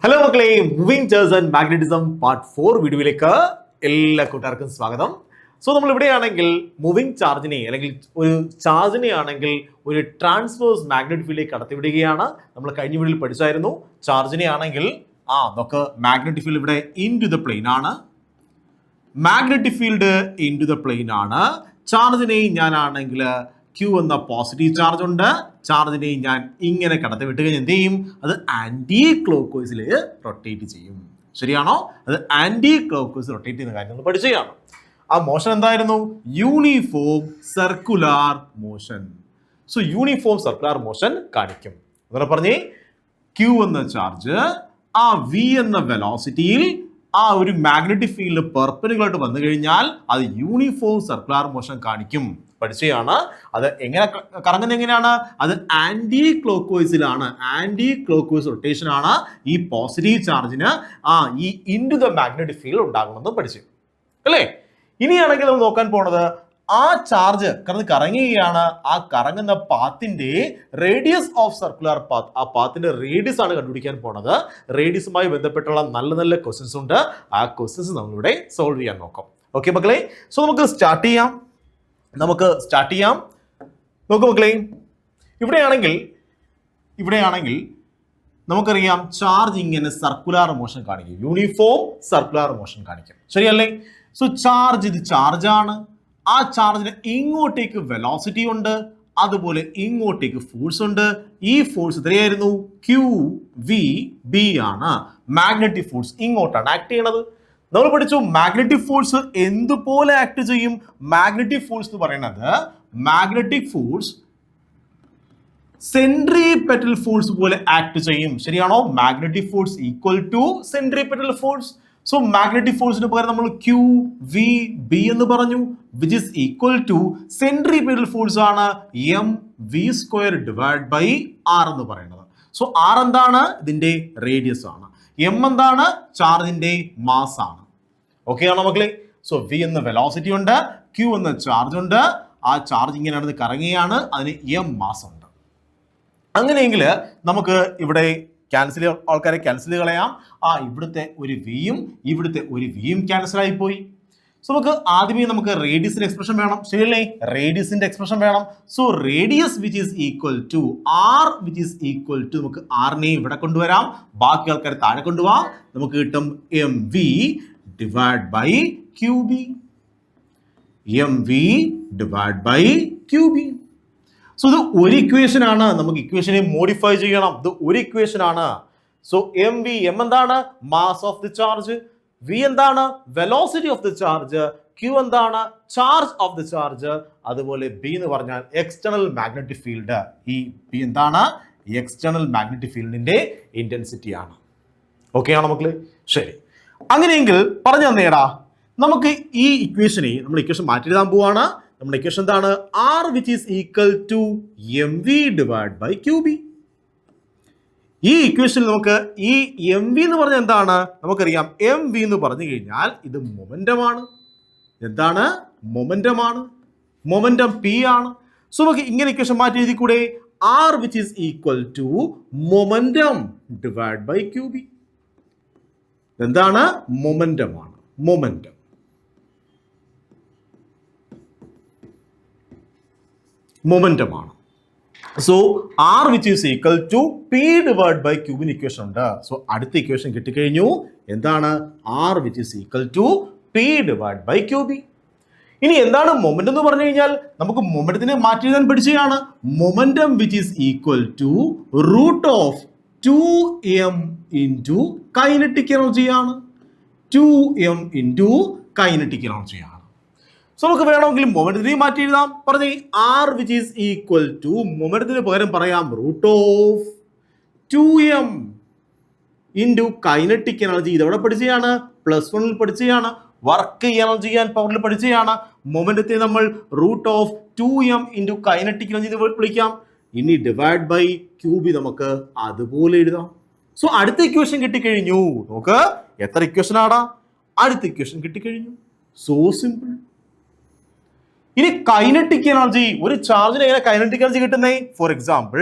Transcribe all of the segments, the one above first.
Hello മക്കളെ, moving charge and magnetism part 4 വീഡിയോയിലേക്ക് എല്ലാ കൂട്ടുകാർക്കും സ്വാഗതം. സോ നമ്മൾ ഇവിടെയാണെങ്കിൽ മൂവിംഗ് ചാർജിനെ അല്ലെങ്കിൽ ഒരു ചാർജിനെ ആണെങ്കിൽ ഒരു ട്രാൻസ്വേഴ്സ് മാഗ്നറ്റിക് ഫീൽഡിലേക്ക് കടത്തിവിടുകയാണ്. നമ്മൾ കഴിഞ്ഞ വീഡിയോയിൽ പഠിച്ചായിരുന്നു. ചാർജിനെ ആണെങ്കിൽ നമുക്ക് മാഗ്നറ്റിക് ഫീൽഡ് ഇവിടെ ഇൻ ടു ദ പ്ലെയിൻ ആണ്. Magnetic field into the plane ആണ്. ചാർജിനെ ഞാനാണെങ്കിൽ Q എന്ന പോസിറ്റീവ് ചാർജ് ഉണ്ട്. ചാർജിനെ ഞാൻ ഇങ്ങനെ കടത്തി വിട്ട് കഴിഞ്ഞാൽ എന്ത് ചെയ്യും? അത് ആന്റി ക്ലോക്ക് വൈസിൽ റൊട്ടേറ്റ് ചെയ്യും. ശരിയാണോ? അത് ആന്റി ക്ലോക്ക് വൈസ് റൊട്ടേറ്റ് ചെയ്യുന്ന കാര്യം നമ്മൾ പഠിച്ചതാണ്. ആ മോഷൻ എന്തായിരുന്നു? Uniform circular motion. So uniform circular motion കാണിക്കും. അങ്ങനെ പറഞ്ഞേ, Q എന്ന ചാർജ് ആ V എന്ന വെലോസിറ്റിയിൽ ആ ഒരു മാഗ്നറ്റിക് ഫീൽഡ് പെർപെൻഡിക്കുലർ ആയിട്ട് വന്നു കഴിഞ്ഞാൽ അത് യൂണിഫോം സർക്കുലാർ മോഷൻ കാണിക്കും. പഠിച്ചതാണ്. അത് എങ്ങനെ കറങ്ങുന്നത് എങ്ങനെയാണ്? അത് ആന്റി ക്ലോക്ക് വൈസിലാണ്. ആന്റി ക്ലോക്ക് വൈസ് റൊട്ടേഷൻ ആണ് ഈ പോസിറ്റീവ് ചാർജിന് ഈ ഇൻടു ദ മാഗ്നറ്റിക് ഫീൽഡ് ഉണ്ടാകുമെന്ന് പഠിച്ചു അല്ലേ? ഇനിയാണെങ്കിൽ നമ്മൾ നോക്കാൻ പോണത് ആ ചാർജ് കറങ്ങുകയാണ്. ആ കറങ്ങുന്ന പാത്തിന്റെ റേഡിയസ് ഓഫ് സർക്കുലർ പാത്ത്, ആ പാത്തിന്റെ റേഡിയസ് ആണ് കണ്ടുപിടിക്കാൻ പോണത്. റേഡിയസുമായി ബന്ധപ്പെട്ടുള്ള നല്ല നല്ല ക്വസ്റ്റ്യൻസ് ഉണ്ട്. ആ ക്വസ്റ്റ്യൻസ് നമ്മളിവിടെ സോൾവ് ചെയ്യാൻ നോക്കാം. ഓക്കെ മക്കളെ, സോ നമുക്ക് സ്റ്റാർട്ട് ചെയ്യാം. നോക്കൂ മക്കളെ, ഇവിടെയാണെങ്കിൽ നമുക്കറിയാം ചാർജ് ഇങ്ങനെ സർക്കുലാർ മോഷൻ കാണിക്കും. യൂണിഫോം സർക്കുലാർ മോഷൻ കാണിക്കും. ശരിയല്ലേ? സോ ഇത് ചാർജാണ്. ആ ചാർജിന് ഇങ്ങോട്ടേക്ക് വെലോസിറ്റി ഉണ്ട്, അതുപോലെ ഇങ്ങോട്ടേക്ക് ഫോഴ്സ് ഉണ്ട്. ഈ ഫോഴ്സ് എത്രയായിരുന്നു? QVB ആണ്. മാഗ്നറ്റിക് ഫോഴ്സ് ഇങ്ങോട്ടാണ് ആക്ട് ചെയ്യണത്. നമ്മൾ പഠിച്ചു മാഗ്നറ്റിക് ഫോഴ്സ് എന്തുപോലെ ആക്ട് ചെയ്യും? മാഗ്നറ്റിക് ഫോഴ്സ് എന്ന് പറയുന്നത് മാഗ്നറ്റിക് ഫോഴ്സ് സെൻട്രിപെറ്റൽ ഫോഴ്സ് പോലെ ആക്ട് ചെയ്യും. ശരിയാണോ? Magnetic force equal to centripetal force. So magnetic ഫോഴ്സിന് പകരം നമ്മൾ QVB എന്ന് പറഞ്ഞു, which is equal to centripetal force ആണ് mv² ഡിവൈഡ് ബൈ r എന്ന് പറയുന്നത്. സോ r എന്താണ്? ഇതിന്റെ റേഡിയസ് ആണ്. m എന്താണ്? ചാർജിന്റെ മാസ് ആണ്. ഓക്കെ ആണോ മക്കളെ? സോ V എന്ന വെലോസിറ്റി ഉണ്ട്, Q എന്ന ചാർജ് ഉണ്ട്. ആ ചാർജ് ഇങ്ങനെയാണ് കറങ്ങുകയാണ്, അതിന് m മാസ് ഉണ്ട്. അങ്ങനെയെങ്കിൽ നമുക്ക് ഇവിടെ ആൾക്കാരെ ക്യാൻസൽ കളയാം. ഇവിടുത്തെ ഒരു വിയും ഇവിടുത്തെ ഒരു വിയും ക്യാൻസൽ ആയി പോയി. സോ നമുക്ക് റേഡിയസിന്റെ എക്സ്പ്രഷൻ വേണം. ശരിയല്ലേ? റേഡിയസിന്റെ എക്സ്പ്രഷൻ വേണം. So radius which is equal to r, which is equal to നമുക്ക് r-നെ ഇവിടെ കൊണ്ടുവരാം, ബാക്കി ആൾക്കാരെ താഴെ കൊണ്ടുപോവാം. നമുക്ക് കിട്ടും mv divide by QB. mv divide by QB. So ഇത് ഒരു ഇക്വേഷൻ ആണ്. നമുക്ക് ഇക്വേഷനെ മോഡിഫൈ ചെയ്യണം. ഇത് ഒരു ഇക്വേഷൻ ആണ്. സോ m എന്താണ്? Mass of the charge. V എന്താണ്? Velocity of the charge. Q എന്താണ്? Charge of the charge. അതുപോലെ B എന്ന് പറഞ്ഞാൽ എക്സ്റ്റേണൽ മാഗ്നറ്റിക് ഫീൽഡ്. ഈ B എന്താണ്? എക്സ്റ്റേണൽ മാഗ്നറ്റിക് ഫീൽഡിന്റെ ഇന്റൻസിറ്റി ആണ്. ഓക്കെ ആണോ മക്കളെ? ശരി, അങ്ങനെയെങ്കിൽ പറഞ്ഞു തന്നേടാ, നമുക്ക് ഈ നമ്മൾ ഇക്വേഷൻ മാറ്റി എഴുതാൻ പോവാണ്. നമ്മുടെ ഇക്വേഷൻ എന്താണ്? R which is equal to mv divided by QB. ഈ ഇക്വേഷനിൽ നമുക്ക് ഈ mv എന്ന് പറഞ്ഞാൽ എന്താണ്? നമുക്കറിയാം mv എന്ന് പറഞ്ഞു കഴിഞ്ഞാൽ ഇത് മൊമെന്റമാണ്. എന്താണ്? മൊമെന്റമാണ്. മൊമെന്റം P ആണ്. സോ നമുക്ക് ഇങ്ങനെ ഇക്വേഷൻ മാറ്റി എഴുതി കൂടെ? R which is equal to momentum divided by QB. എന്താണ്? മൊമെന്റമാണ്. മൊമെന്റമാണ്. So R which is equal to P divided by Q equation ഉണ്ട്. സോ അടുത്ത ഇക്വേഷൻ കിട്ടിക്കഴിഞ്ഞു. എന്താണ്? R which is equal to P divided by QB. ഇനി എന്താണ് momentum എന്ന് പറഞ്ഞു കഴിഞ്ഞാൽ നമുക്ക് മൊമെന്റത്തിനെ മാറ്റി എഴുതാൻ പഠിച്ചതാണ്. Momentum which is equal to root of 2m into kinetic energy ആണ്. 2m into kinetic energy ആണ്. സോ നമുക്ക് വേണമെങ്കിൽ മൊമെന്റത്തിനെ മാറ്റി എഴുതാം. പറഞ്ഞേ R which is equal to മൊമെന്റത്തിന് പകരം പറയാം root of 2m into kinetic energy. ഇതെവിടെ പഠിച്ചതാണ്? +1 പഠിച്ചതാണ്. വർക്ക് എനർജി ആൻഡ് പവറിൽ പഠിച്ചതാണ്. മൊമെന്റത്തെ നമ്മൾ root of 2m into kinetic energy എന്ന് വിളിക്കാം. ഇനി ഡിവൈഡ് ബൈ QB നമുക്ക് അതുപോലെ എഴുതാം. സോ അടുത്ത ഇക്വേഷൻ കിട്ടിക്കഴിഞ്ഞു. നോക്ക് എത്ര ഇക്വേഷൻ ആടാ? അടുത്ത ഇക്വേഷൻ കിട്ടിക്കഴിഞ്ഞു. So simple. ഇനി കൈനറ്റിക് എനർജി, ഒരു ചാർജിന് എങ്ങനെ കൈനറ്റിക് എനർജി കിട്ടുന്നേ? ഫോർ എക്സാമ്പിൾ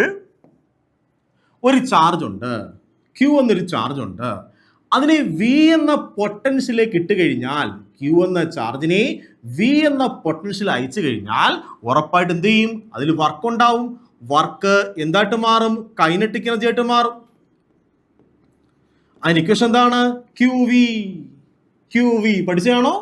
ഒരു ചാർജ് ഉണ്ട്, ക്യൂ എന്നൊരു ചാർജ് ഉണ്ട്. അതിനെ വി എന്ന പൊട്ടൻഷ്യലേക്ക് ഇട്ട് കഴിഞ്ഞാൽ, ക്യൂ എന്ന ചാർജിനെ വി എന്ന പൊട്ടൻഷ്യൽ അയച്ചു കഴിഞ്ഞാൽ ഉറപ്പായിട്ട് എന്ത് ചെയ്യും? അതിൽ വർക്ക് ഉണ്ടാവും. വർക്ക് എന്തായിട്ട് മാറും? കൈനറ്റിക് എനർജി ആയിട്ട് മാറും. അതിന് ഇക്വേഷൻ എന്താണ്? Q V. ക്യൂ വി പഠിച്ചതാണോ?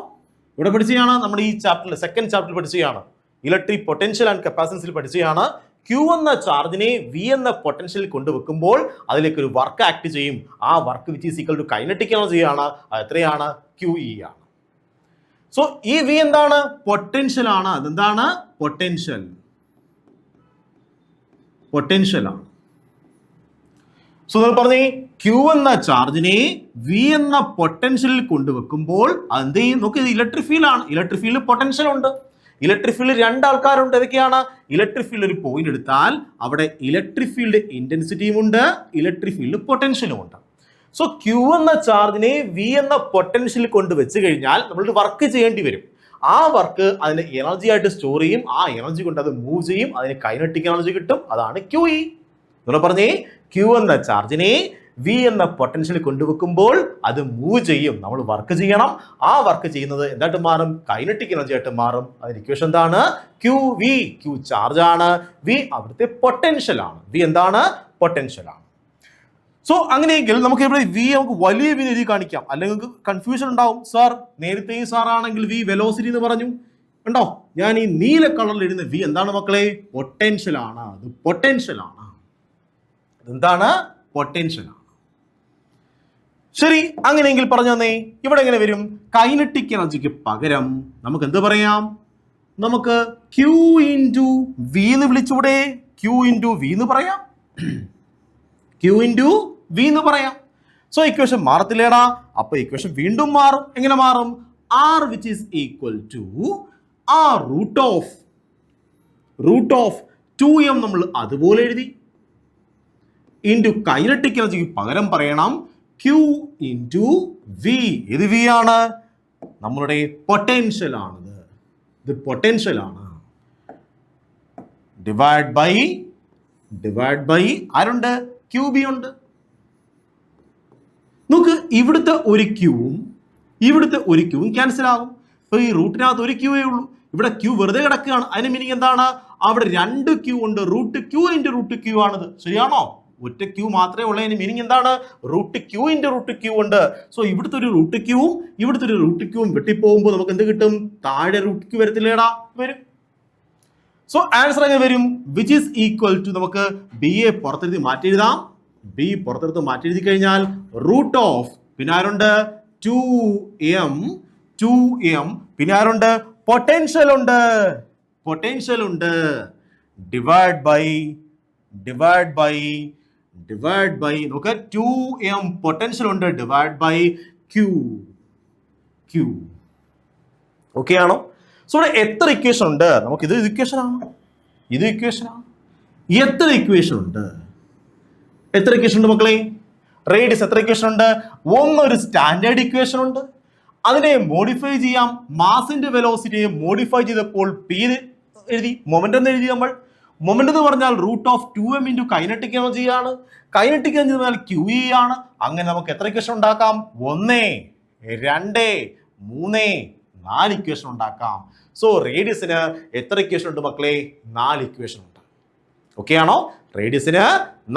ഇവിടെ പഠിച്ചതാണ്. നമ്മുടെ ഈ ചാപ്റ്ററിൽ സെക്കൻഡ് ചാപ്റ്ററിൽ പഠിച്ചതാണ്. ഇലക്ട്രിക് പൊട്ടൻഷ്യൽ ആൻഡ് കപ്പാസിറ്റൻസിൽ പഠിച്ചതാണ്. ക്യൂ എന്ന ചാർജിനെ വി എന്ന പൊട്ടൻഷ്യൽ കൊണ്ടുവെക്കുമ്പോൾ അതിലേക്ക് ഒരു വർക്ക് ആക്ട് ചെയ്യും. ആ work which is equal to kinetic energy ആണ്. അത് എത്രയാണ്? ക്യൂ ഇ ആണ്. സോ ഈ വി എന്താണ്? പൊട്ടൻഷ്യൽ ആണ്. അതെന്താണ്? പൊട്ടൻഷ്യൽ. പൊട്ടൻഷ്യൽ ആണ്. സോ നിങ്ങൾ പറഞ്ഞേ, ക്യൂ എന്ന ചാർജിനെ വി എന്ന പൊട്ടൻഷ്യലിൽ കൊണ്ടുവെക്കുമ്പോൾ അതെന്ത് ചെയ്യും? നോക്കി, ഇത് ഇലക്ട്രിക് ഫീൽഡ് ആണ്. ഇലക്ട്രിക് ഫീൽഡ് പൊട്ടൻഷ്യൽ ഉണ്ട്. ഇലക്ട്രിക് ഫീൽഡ് രണ്ട് ആൾക്കാരുണ്ട്. ഏതൊക്കെയാണ്? ഇലക്ട്രിക് ഫീൽഡ് ഒരു പോയിന്റ് എടുത്താൽ അവിടെ ഇലക്ട്രിക് ഫീൽഡ് ഇന്റൻസിറ്റിയും ഉണ്ട്, ഇലക്ട്രിക് ഫീൽഡ് പൊട്ടൻഷ്യലും ഉണ്ട്. സോ ക്യൂ എന്ന ചാർജിനെ വി എന്ന പൊട്ടൻഷ്യൽ കൊണ്ട് വെച്ച് കഴിഞ്ഞാൽ നമ്മളൊരു വർക്ക് ചെയ്യേണ്ടി വരും. ആ വർക്ക് അതിന് എനർജി ആയിട്ട് സ്റ്റോർ ചെയ്യും. ആ എനർജി കൊണ്ട് അത് മൂവ് ചെയ്യും. അതിന് കൈനറ്റിക് എനർജി കിട്ടും. അതാണ് ക്യൂ ഇ. നിങ്ങൾ പറഞ്ഞേ, ക്യൂ എന്ന ചാർജിനെ വി എന്ന പൊട്ടൻഷ്യൽ കൊണ്ടുവെക്കുമ്പോൾ അത് മൂവ് ചെയ്യും. നമ്മൾ വർക്ക് ചെയ്യണം. ആ വർക്ക് ചെയ്യുന്നത് എന്തായിട്ട് മാറും? കൈനറ്റിക് എനർജി ആയിട്ട് മാറും. അതിന്റെ ഇക്വേഷൻ എന്താണ്? Q V. ക്യൂ ചാർജ് ആണ്, വി അവിടുത്തെ പൊട്ടൻഷ്യൽ ആണ്. വി എന്താണ്? പൊട്ടൻഷ്യൽ ആണ്. സോ അങ്ങനെയെങ്കിൽ നമുക്ക് ഇവിടെ വി നമുക്ക് വലിയ വി എഴുതി കാണിക്കാം. അല്ലെങ്കിൽ നിങ്ങൾക്ക് കൺഫ്യൂഷൻ ഉണ്ടാവും. സാർ, നേരത്തെ ഈ സാർ ആണെങ്കിൽ വി വെലോസിറ്റി എന്ന് പറഞ്ഞു. ഉണ്ടോ? ഞാൻ ഈ നീല കളറിൽ എഴുതുന്ന വി എന്താണ് മക്കളെ? പൊട്ടൻഷ്യൽ ആണ്. അത് പൊട്ടൻഷ്യൽ ആണ്. എന്താണ്? പൊട്ടൻഷ്യൽ ആണ്. ശരി, അങ്ങനെയെങ്കിൽ പറഞ്ഞു തന്നേ, ഇവിടെ എങ്ങനെ വരും? കൈനറ്റിക് എനർജിക്ക് പകരം നമുക്ക് എന്ത് പറയാം? നമുക്ക് ക്യൂ ഇൻറ്റു വി എന്ന് വിളിച്ചൂടെ? ക്യൂ ഇൻറ്റു വി എന്ന് പറയാം. ക്യൂ ഇൻറ്റു വി എന്ന് പറയാം. സോ ഇക്വേഷൻ മാറത്തില്ലേടാ? അപ്പൊ ഇക്വേഷൻ വീണ്ടും മാറും. എങ്ങനെ മാറും? R which is equal to R root of 2m നമ്മൾ അതുപോലെ എഴുതി. ഇൻറ്റു കൈനറ്റിക് എനർജിക്ക് പകരം പറയണം ക്യൂ ഇൻറ്റു വി. ഇത് വി ആണ്, നമ്മളുടെ പൊട്ടൻഷ്യൽ ആണിത്. ഇത് പൊട്ടൻഷ്യൽ ആണ്. ഡിവൈഡ് ബൈ ആരുണ്ട്? ക്യൂ ബി ഉണ്ട്. നോക്ക്, ഇവിടുത്തെ ഒരു ക്യൂവും ഇവിടുത്തെ ഒരു ക്യൂവും ക്യാൻസൽ ആകും. ഇപ്പൊ ഈ റൂട്ടിനകത്ത് ഒരു ക്യൂവേ ഉള്ളൂ. ഇവിടെ ക്യൂ വെറുതെ കിടക്കുകയാണ്. അതിന് മീനിങ് എന്താണ്? അവിടെ രണ്ട് ക്യൂ ഉണ്ട്. Root Q into root Q ആണിത്. ശരിയാണോ? ഒറ്റ ക്യൂ മാത്രമേ ഉള്ളതിന് മീനിങ് എന്താണ്? Root Q into root Q ഉണ്ട്. സോ ഇവിടുത്തെ ഒരു റൂട്ട് ക്യൂവും ഇവിടുത്തെ ഒരു റൂട്ട് ക്യൂവും വെട്ടിപ്പോകുമ്പോൾ നമുക്ക് എന്ത് കിട്ടും? താഴെ റൂട്ട് ക്യൂ വരത്തില്ലേടാ? വരും. സോ ആൻസർ എങ്ങനെ വരും? വിച്ച് ഈസ് ഈക്വൽ ടു, നമുക്ക് ബി എ പുറത്തെടുത്ത് മാറ്റി എഴുതാം. ബി പുറത്തെടുത്ത് മാറ്റി എഴുതി കഴിഞ്ഞാൽ റൂട്ട് ഓഫ്, പിന്നെ ആരുണ്ട്? 2m. പിന്നെ ആരുണ്ട്? പൊട്ടൻഷ്യൽ ഉണ്ട്. ഡിവൈഡ് ബൈ നോക്ക്, 2m പൊട്ടൻഷ്യൽ ഉണ്ട്, ഡിവൈഡ് ബൈ ക്യൂ. ഓക്കെ ആണോ? സോ ഇവിടെ എത്ര ഇക്വേഷൻ ഉണ്ട്? നമുക്ക് ഇത് ഇക്വേഷൻ ആണ്. എത്ര ഇക്വേഷൻ ഉണ്ട് മക്കളെ? റേഡിയസ് എത്ര ഇക്വേഷൻ ഉണ്ട്? ഒന്നൊരു സ്റ്റാൻഡേർഡ് ഇക്വേഷൻ ഉണ്ട്. അതിനെ മോഡിഫൈ ചെയ്യാം. മാസിന്റെ വെലോസിറ്റിയെ മോഡിഫൈ ചെയ്തപ്പോൾ പി എഴുതി, മൊമെന്റം എന്ന് എഴുതി. നമ്മൾ മൊമെന്റ് എന്ന് പറഞ്ഞാൽ root of 2m into kinetic energy ആണ്. കൈനറ്റിക് എനർജി എന്ന് പറഞ്ഞാൽ ക്യൂ ഇ ആണ്. അങ്ങനെ നമുക്ക് എത്ര ഇക്വേഷൻ ഉണ്ടാക്കാം? 1, 2, 3, 4 ഇക്വേഷൻ ഉണ്ടാക്കാം. സോ റേഡിയസിന് എത്ര ഇക്വേഷൻ ഉണ്ട് മക്കളെ? 4 ഇക്വേഷൻ ഉണ്ട്. ഓക്കെ ആണോ? റേഡിയസിന്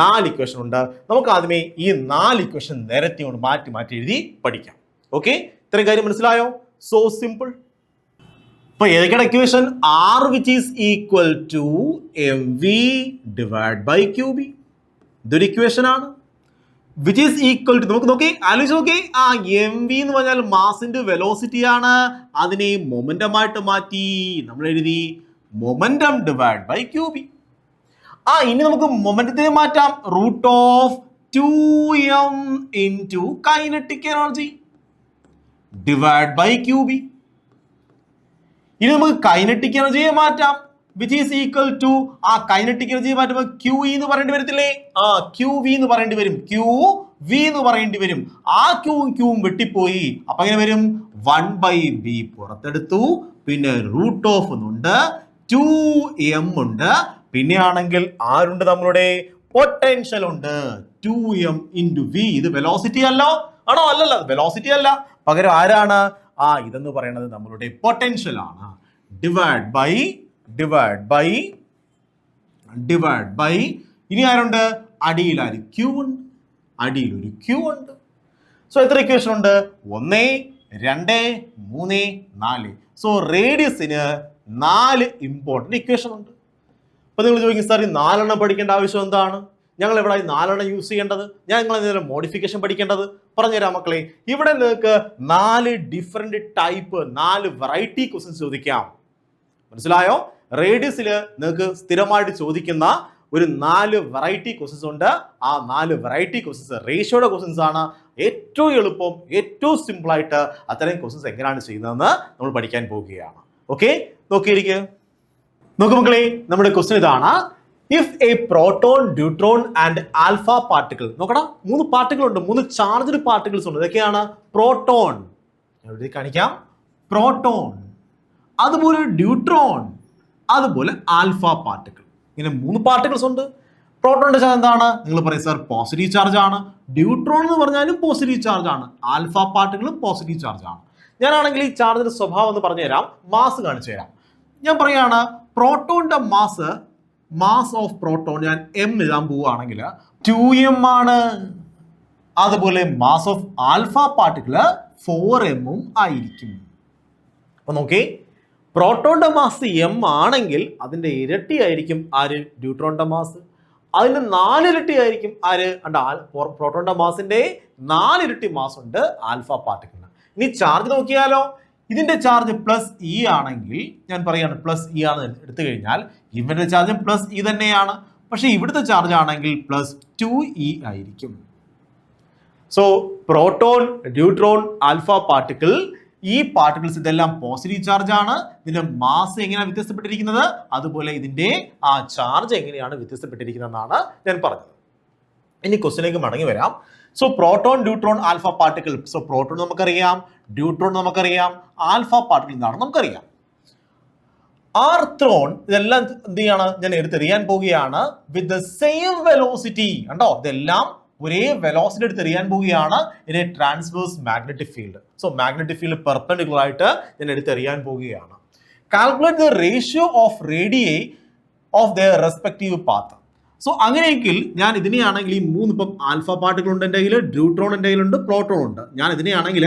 4 ഇക്വേഷൻ ഉണ്ട്. നമുക്ക് ആദ്യമേ ഈ 4 ഇക്വേഷൻ നിരത്തി കൊണ്ട് മാറ്റി എഴുതി പഠിക്കാം. ഓക്കെ, ഇത്രയും കാര്യം മനസ്സിലായോ? So simple. ഇപ്പൊ ഏതൊക്കെയാണ് equation? R which is equal to M V divide by Q B. ഇതൊരു ഇക്വേഷൻ ആണ്. വിച്ച് ഈസ് ഈക്വൽ ടു, നമുക്ക് നോക്കി ആലോചിച്ച് നോക്കി. ആ എം വി എന്ന് പറഞ്ഞാൽ മാസിന്റെ വെലോസിറ്റി ആണ്. അതിനെ മൊമെന്റം ആയിട്ട് മാറ്റി നമ്മൾ എഴുതി momentum divide by Q B. ഇനി നമുക്ക് മൊമെന്റത്തെ മാറ്റാം. Root of 2m into kinetic energy divide by Q B. ഇനി നമുക്ക് കൈനറ്റിക് എനർജിയെ മാറ്റാം. Which is equal to, kinetic എനർജിയെ മാറ്റുമ്പോൾ ക്യൂ ഇ എന്ന് പറയേണ്ടി വരത്തില്ലേ? ക്യൂ വി എന്ന് പറയേണ്ടി വരും. ആ ക്യൂവും വെട്ടിപ്പോയി. അപ്പൊ എങ്ങനെ വരും? 1/b പുറത്തെടുത്തു. പിന്നെ റൂട്ട് ഓഫ് എന്നുണ്ട്, 2m ഉണ്ട്. പിന്നെ ആണെങ്കിൽ ആരുണ്ട്? നമ്മളുടെ പൊട്ടൻഷ്യൽ ഉണ്ട് 2m into v. ഇത് വെലോസിറ്റി അല്ലോ ആണോ? അല്ലല്ല, വെലോസിറ്റി അല്ല, പകരം ആരാണ്? ഇതെന്ന് പറയുന്നത് നമ്മളുടെ പൊട്ടൻഷ്യൽ ആണ്. ഡിവൈഡ് ബൈ ഇനി ആരുണ്ട്? അടിയിലാര്? ക്യൂ ഉണ്ട്. അടിയിലൊരു ക്യൂ ഉണ്ട്. സോ എത്ര ഇക്വേഷൻ ഉണ്ട്? 1, 2, 3, 4. സോ റേഡിയസിന് 4 ഇമ്പോർട്ടന്റ് ഇക്വേഷൻ ഉണ്ട്. അപ്പൊ നിങ്ങൾ ചോദിക്കും, സാർ ഈ 4 പഠിക്കേണ്ട ആവശ്യം എന്താണ്? ഞങ്ങൾ ഇവിടെ 4 യൂസ് ചെയ്യേണ്ടത്? ഞങ്ങൾ എന്തെങ്കിലും മോഡിഫിക്കേഷൻ പഠിക്കേണ്ടത്? പറഞ്ഞുതരാം മക്കളെ. ഇവിടെ നിങ്ങൾക്ക് 4 ഡിഫറെന്റ് ടൈപ്പ്, 4 വെറൈറ്റി ക്വസ്റ്റ്യൻസ് ചോദിക്കാം. മനസ്സിലായോ? റേഡിയസിൽ നിങ്ങൾക്ക് സ്ഥിരമായിട്ട് ചോദിക്കുന്ന ഒരു 4 വെറൈറ്റി ക്വസ്റ്റ്യൻസ് ഉണ്ട്. ആ 4 വെറൈറ്റി ക്വസ്റ്റ്യൻസ് റേഷ്യോയുടെ ക്വസ്റ്റ്യൻസ് ആണ്. ഏറ്റവും എളുപ്പം, ഏറ്റവും സിമ്പിൾ ആയിട്ട് അത്തരം ക്വസ്റ്റ്യൻസ് എങ്ങനെയാണ് ചെയ്യുന്നതെന്ന് നമ്മൾ പഠിക്കാൻ പോവുകയാണ്. ഓക്കെ, നോക്കിയിരിക്കുക. നോക്കൂ മക്കളെ, നമ്മുടെ ക്വസ്റ്റ്യൻ ഇതാണ്. If A proton, deuteron and alpha particle. നോക്കടാ, 3 പാർട്ടിക്കിൾ ഉണ്ട്, 3 ചാർജ്ഡ് പാർട്ടിക്കിൾസ് ഉണ്ട്. ഇതൊക്കെയാണ് പ്രോട്ടോൺ. എവിടെ കാണിക്കാം? പ്രോട്ടോൺ, അതുപോലെ ഡ്യൂട്രോൺ, അതുപോലെ ആൽഫ പാർട്ടിക്കിൾ. ഇങ്ങനെ 3 പാർട്ടിക്കിൾസ് ഉണ്ട്. പ്രോട്ടോണിന്റെ ചാർജ് എന്താണ്? നിങ്ങൾ പറയും, സാർ പോസിറ്റീവ് ചാർജ് ആണ്. ഡ്യൂട്രോൺ എന്ന് പറഞ്ഞാലും പോസിറ്റീവ് ചാർജ് ആണ്. ആൽഫ പാർട്ടിക്കിളും പോസിറ്റീവ് ചാർജ് ആണ്. ഞാനാണെങ്കിൽ ഈ ചാർജിന്റെ സ്വഭാവം എന്ന് പറഞ്ഞു തരാം, മാസ് കാണിച്ചു തരാം. ഞാൻ പറയാണ് പ്രോട്ടോണിന്റെ മാസ് ഓഫ് പ്രോട്ടോൺ ഞാൻ m എഴുതാൻ പോവുകയാണെങ്കിൽ 2m ആണ്. അതുപോലെ mass of alpha particle 4m ആയിരിക്കും. അപ്പൊ നോക്കേ, പ്രോട്ടോണിന്റെ മാസ് m ആണെങ്കിൽ അതിന്റെ ഇരട്ടി ആയിരിക്കും ആര്? ഡ്യൂട്രോണിന്റെ മാസ്. അതിന്റെ 4 ഇരട്ടി ആയിരിക്കും ആര്? പ്രോട്ടോണിന്റെ മാസിന്റെ 4 ഇരട്ടി മാസ് ഉണ്ട് ആൽഫ പാർട്ടിക്കിളിന്. ഇനി ചാർജ് നോക്കിയാലോ. ഇതിന്റെ ചാർജ് +e ആണെങ്കിൽ, ഞാൻ പറയാണ് +e ആണ് എടുത്തു കഴിഞ്ഞാൽ ഇവരുടെ ചാർജ് +e തന്നെയാണ്. പക്ഷെ ഇവിടുത്തെ ചാർജ് ആണെങ്കിൽ +2e ആയിരിക്കും. So proton, deuteron, alpha particle, ഈ പാർട്ടിക്കിൾസ് ഇതെല്ലാം പോസിറ്റീവ് ചാർജ് ആണ്. ഇതിന്റെ മാസ് എങ്ങനെയാണ് വ്യത്യസ്തപ്പെട്ടിരിക്കുന്നത്, അതുപോലെ ഇതിന്റെ ചാർജ് എങ്ങനെയാണ് വ്യത്യസ്തപ്പെട്ടിരിക്കുന്നതെന്നാണ് ഞാൻ പറഞ്ഞത്. ഇനി ക്വസ്റ്റ്യനിലേക്ക് മടങ്ങി വരാം. So proton, deuteron, alpha particle. So proton നമുക്കറിയാം, ഡ്യൂട്രോൺ നമുക്കറിയാം, ആൽഫ പാർട്ടിക്കിൾ എന്താണെന്ന് നമുക്കറിയാം. ആർത്രോൺ ഇതെല്ലാം എന്ത് ചെയ്യാണ്? ഞാൻ എടുത്തെറിയാൻ പോവുകയാണ് വിത്ത് ദ സെയിം വെലോസിറ്റി. കണ്ടോ, ഇതെല്ലാം ഒരേ വെലോസിറ്റി എടുത്തെറിയാൻ പോവുകയാണ്. ഇതിനെ transverse magnetic field. So magnetic field perpendicular ആയിട്ട് ഞാൻ എടുത്തെറിയാൻ പോവുകയാണ്. Calculate the ratio of റേഡിയേ of the respective path. So അങ്ങനെയെങ്കിൽ ഞാൻ ഇതിനെയാണെങ്കിൽ ഈ 3 ഇപ്പം ആൽഫ പാർട്ടിക്കിൾ ഉണ്ട് എൻ്റെ കയ്യിൽ, ഡ്യൂട്രോൺ എൻ്റെ കയ്യിലുണ്ട്, പ്രോട്ടോൺ ഉണ്ട്. ഞാൻ ഇതിനെയാണെങ്കിൽ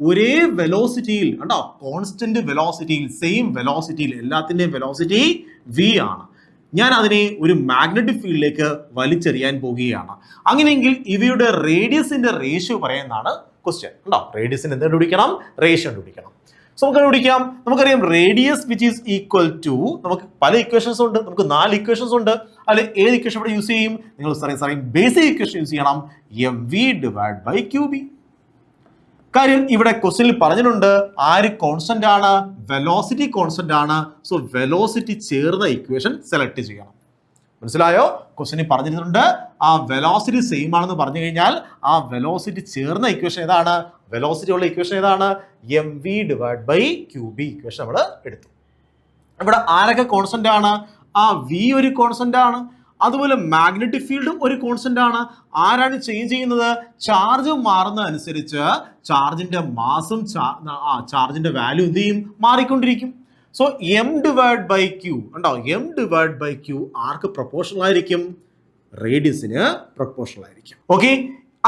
ഒരേ വെലോസിറ്റിയിൽ, കണ്ടോ, കോൺസ്റ്റന്റ് വെലോസിറ്റിയിൽ, സെയിം വെലോസിറ്റിയിൽ, എല്ലാത്തിൻ്റെയും വെലോസിറ്റി v ആണ്. ഞാൻ അതിനെ ഒരു മാഗ്നറ്റിക് ഫീൽഡിലേക്ക് വലിച്ചെറിയാൻ പോവുകയാണ്. അങ്ങനെയെങ്കിൽ ഇവയുടെ റേഡിയസിന്റെ റേഷ്യോ പറയുന്നതാണ് ക്വസ്റ്റ്യൻ. ഉണ്ടോ, റേഡിയസിന് എന്ത് കണ്ടുപിടിക്കണം? റേഷ്യോ കണ്ടുപിടിക്കണം. സോ നമുക്ക് കണ്ടുപിടിക്കാം. നമുക്കറിയാം radius which is equal to, നമുക്ക് പല ഇക്വേഷൻസ് ഉണ്ട്, നമുക്ക് 4 ഇക്വേഷൻസ് ഉണ്ട്. അതിൽ ഏത് ഇക്വേഷൻ ഇവിടെ യൂസ് ചെയ്യും? നിങ്ങൾ പറയും ബേസിക് ഇക്വേഷൻ യൂസ് ചെയ്യണം, mv/qb. കാര്യം ഇവിടെ ക്വസ്റ്റ്യനിൽ പറഞ്ഞിട്ടുണ്ട് ആര് കോൺസ്റ്റന്റ് ആണ്? വെലോസിറ്റി കോൺസ്റ്റന്റ് ആണ്. സോ വെലോസിറ്റി ചേർന്ന ഇക്വേഷൻ സെലക്ട് ചെയ്യണം. മനസ്സിലായോ? ക്വസ്റ്റ്യനിൽ പറഞ്ഞിട്ടുണ്ട് ആ വെലോസിറ്റി സെയിം ആണെന്ന് പറഞ്ഞു കഴിഞ്ഞാൽ ആ വെലോസിറ്റി ചേർന്ന ഇക്വേഷൻ ഏതാണ്? വെലോസിറ്റി ഉള്ള ഇക്വേഷൻ ഏതാണ്? mv/qb ഇക്വേഷൻ നമ്മൾ എടുത്തു. ഇവിടെ ആരൊക്കെ കോൺസ്റ്റന്റ് ആണ്? v ഒരു കോൺസ്റ്റന്റ് ആണ്. അതുപോലെ മാഗ്നറ്റിക് ഫീൽഡും ഒരു കോൺസ്റ്റന്റ് ആണ്. ആരാണ് ചേഞ്ച് ചെയ്യുന്നത്? ചാർജ് മാറുന്നതനുസരിച്ച് ചാർജിന്റെ മാസും ചാർജിന്റെ വാല്യൂ എന്ത് ചെയ്യും? മാറിക്കൊണ്ടിരിക്കും. സോ m/q ഉണ്ടോ, m/q ആർക്ക് പ്രൊപ്പോർഷണൽ ആയിരിക്കും? റേഡിയസിന് പ്രൊപ്പോർഷണൽ ആയിരിക്കും. ഓക്കെ,